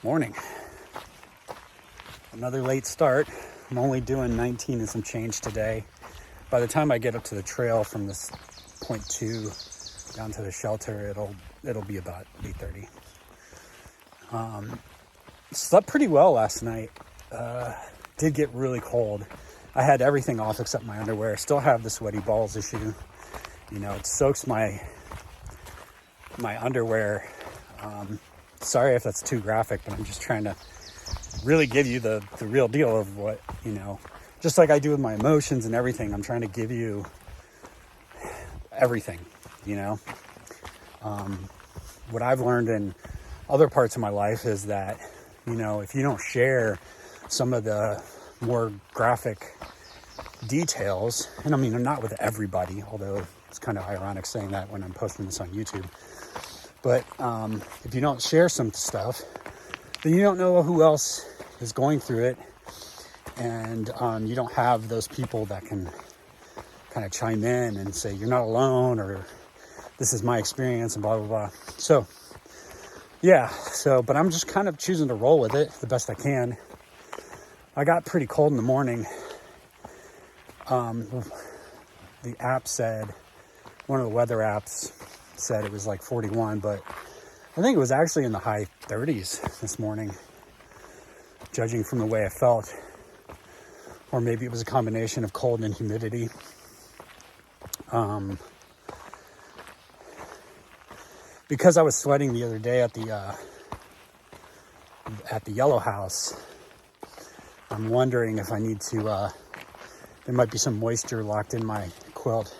Morning. Another late start. I'm only doing 19 and some change today. By the time I get up to the trail from this point 2 down to the shelter, it'll be about 8:30. Slept pretty well last night. Did get really cold. I had everything off except my underwear. Still have the sweaty balls issue. You know, it soaks my underwear. Sorry if that's too graphic, but I'm just trying to really give you the real deal of what, just like I do with my emotions and everything. I'm trying to give you everything, What I've learned in other parts of my life is that, if you don't share some of the more graphic details, and I mean, not with everybody, although it's kind of ironic saying that when I'm posting this on YouTube. But if you don't share some stuff, then you don't know who else is going through it. And you don't have those people that can kind of chime in and say, you're not alone, or this is my experience, and blah, blah, blah. So, yeah. But I'm just kind of choosing to roll with it the best I can. I got pretty cold in the morning. The app said, one of the weather apps said it was like 41, but I think it was actually in the high 30s this morning, judging from the way I felt. Or maybe it was a combination of cold and humidity. Because I was sweating the other day at the yellow house, I'm wondering if I need to, there might be some moisture locked in my quilt.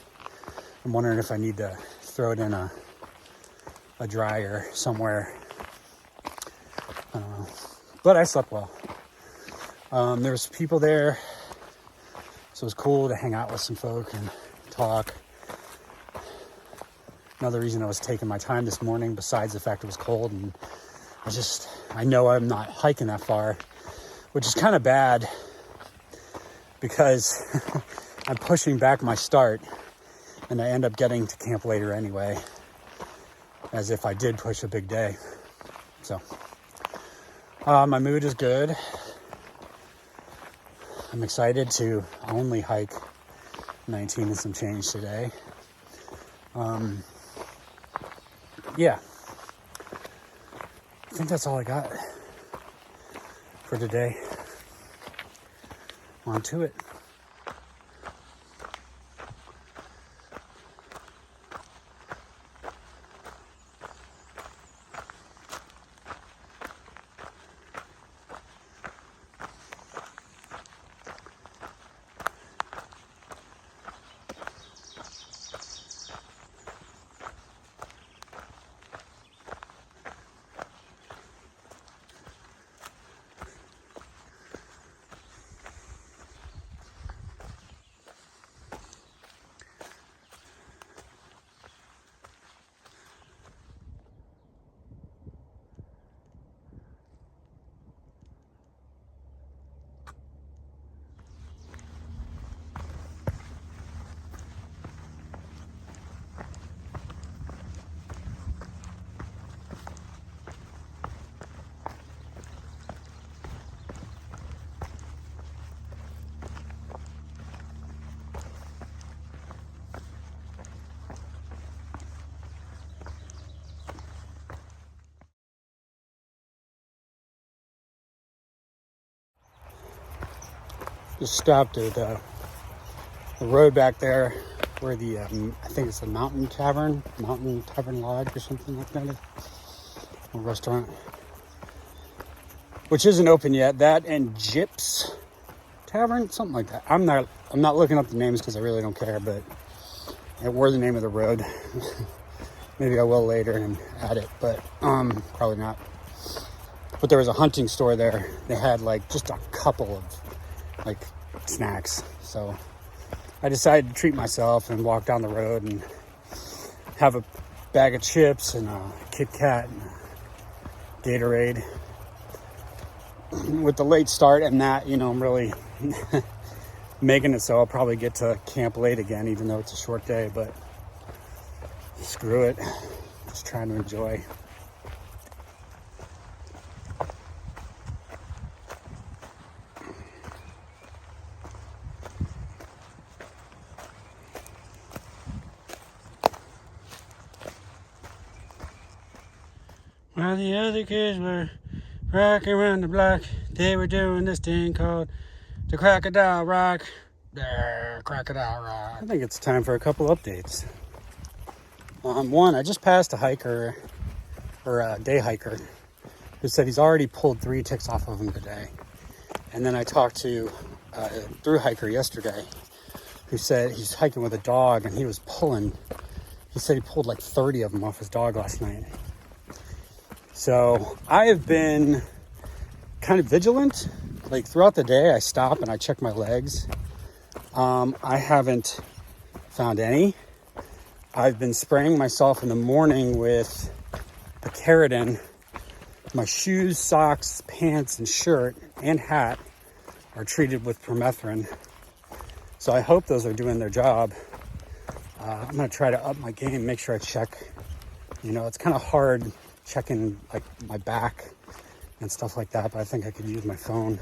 I'm wondering if I need to throw it in a dryer somewhere. But I slept well. There's people there, so it was cool to hang out with some folk and talk. Another reason I was taking my time this morning, besides the fact it was cold, and I know I'm not hiking that far, which is kind of bad because I'm pushing back my start, and I end up getting to camp later anyway, as if I did push a big day. So, my mood is good. I'm excited to only hike 19 and some change today. Yeah. I think that's all I got for today. On to it. Just stopped at the road back there where the, I think it's the Mountain Tavern Lodge or something like that, a restaurant, which isn't open yet. That and Gyp's Tavern, something like that. I'm not looking up the names because I really don't care, but it were the name of the road. Maybe I will later and add it, but probably not. But there was a hunting store there. They had like just a couple of like snacks, so I decided to treat myself and walk down the road and have a bag of chips and a Kit Kat and a Gatorade. With the late start and that, I'm really making it so I'll probably get to camp late again, even though it's a short day, but screw it. Just trying to enjoy. While the other kids were rocking around the block, they were doing this thing called the Crocodile Rock. Crocodile Rock. I think it's time for a couple updates. One, I just passed a hiker, or a day hiker, who said he's already pulled 3 ticks off of him today. And then I talked to a through hiker yesterday who said he's hiking with a dog and he said he pulled like 30 of them off his dog last night. So I have been kind of vigilant. Like throughout the day, I stop and I check my legs. I haven't found any. I've been spraying myself in the morning with picaridin. My shoes, socks, pants, and shirt and hat are treated with permethrin. So I hope those are doing their job. I'm gonna try to up my game, make sure I check. You know, it's kind of hard checking like my back and stuff like that, but I think I could use my phone.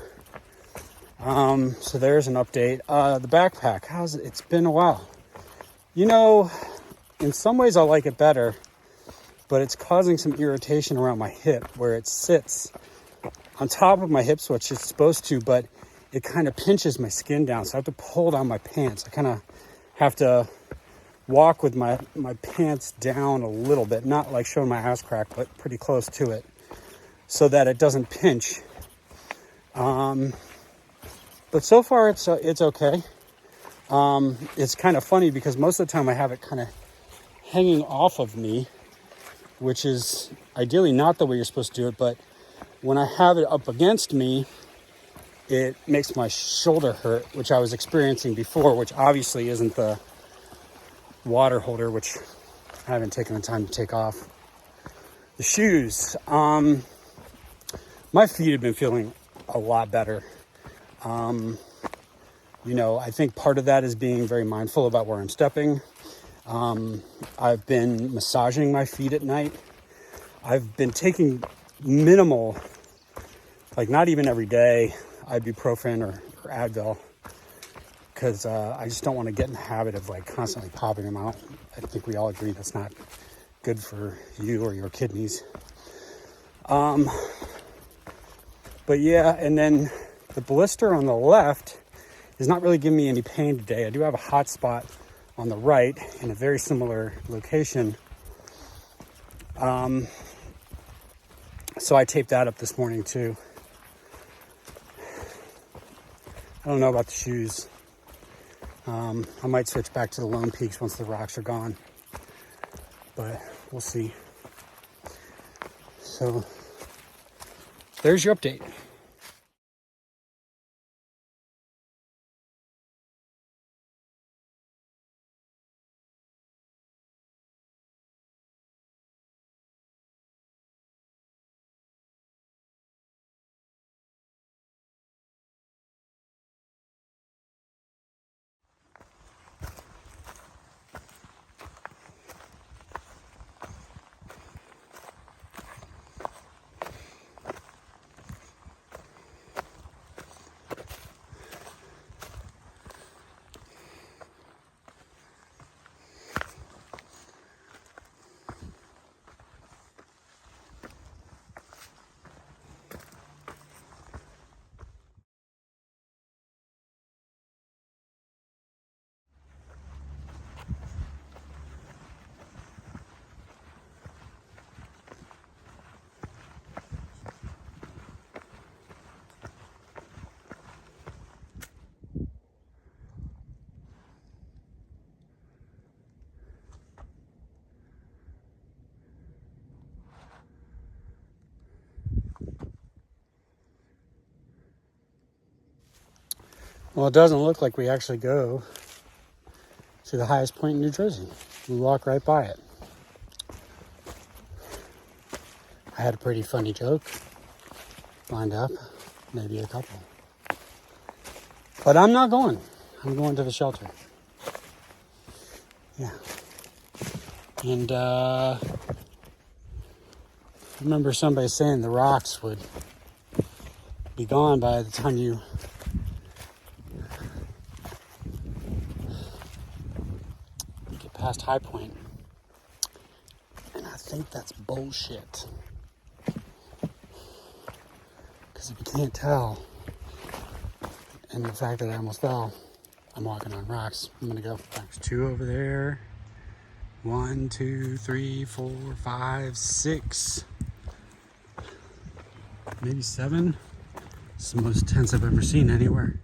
So there's an update. The backpack, how's it? It's been a while. You know, in some ways I like it better, but it's causing some irritation around my hip where it sits on top of my hip switch. It's supposed to, but it kind of pinches my skin down. So I have to pull down my pants. I kind of have to walk with my pants down a little bit, not like showing my ass crack, but pretty close to it so that it doesn't pinch. But so far it's okay. It's kind of funny because most of the time I have it kind of hanging off of me, which is ideally not the way you're supposed to do it, but when I have it up against me, it makes my shoulder hurt, which I was experiencing before, which obviously isn't the water holder, which I haven't taken the time to take off. The shoes, my feet have been feeling a lot better. You know, I think part of that is being very mindful about where I'm stepping. I've been massaging my feet at night. I've been taking minimal, like not even every day, ibuprofen or Advil, because I just don't want to get in the habit of like constantly popping them out. I think we all agree that's not good for you or your kidneys. But yeah, and then the blister on the left is not really giving me any pain today. I do have a hot spot on the right in a very similar location. So I taped that up this morning too. I don't know about the shoes. I might switch back to the Lone Peaks once the rocks are gone, but we'll see. So there's your update. Well, it doesn't look like we actually go to the highest point in New Jersey. We walk right by it. I had a pretty funny joke lined up, maybe a couple. But I'm not going. I'm going to the shelter. Yeah. And I remember somebody saying the rocks would be gone by the time you get past High Point. And I think that's bullshit. Because if you can't tell, and the fact that I almost fell, I'm walking on rocks. I'm gonna go. There's 2 over there. 1, 2, 3, 4, 5, 6, maybe 7. It's the most tents I've ever seen anywhere.